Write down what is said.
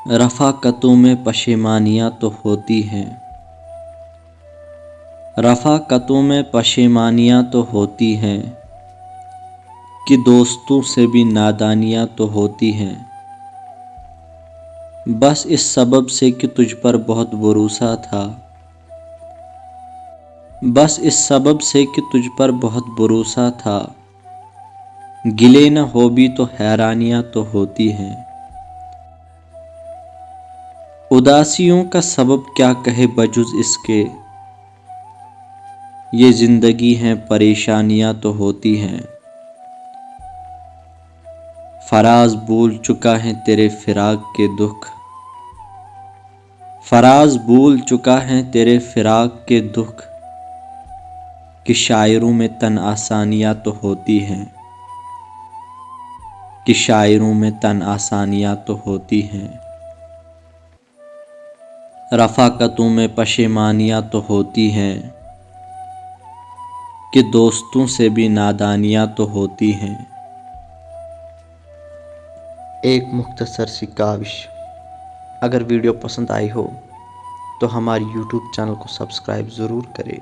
رفاقتوں میں پشیمانیاں تو ہوتی ہیں، رفاقتوں میں پشیمانیاں تو ہوتی ہیں کہ دوستوں سے بھی نادانیاں تو ہوتی ہیں، بس اس سبب سے کہ تجھ پر بہت بھروسہ تھا، بس اس سبب سے کہ تجھ پر بہت بھروسہ تھا، گلے نہ ہو بھی تو حیرانیاں تو ہوتی ہیں۔ اداسیوں کا سبب کیا کہے بجز اس کے، یہ زندگی ہیں پریشانیاں تو ہوتی ہیں۔ فراز بھول چکا ہے تیرے فراق کے دکھ، فراز بھول چکا ہے تیرے فراق کے دکھ، کہ شاعروں میں تن آسانیاں تو ہوتی ہیں، کہ شاعروں میں تن آسانیاں تو ہوتی ہیں۔ رفاقتوں میں پشیمانیاں تو ہوتی ہیں کہ دوستوں سے بھی نادانیاں تو ہوتی ہیں۔ ایک مختصر سی کاوش، اگر ویڈیو پسند آئی ہو تو ہماری یوٹیوب چینل کو سبسکرائب ضرور کریں۔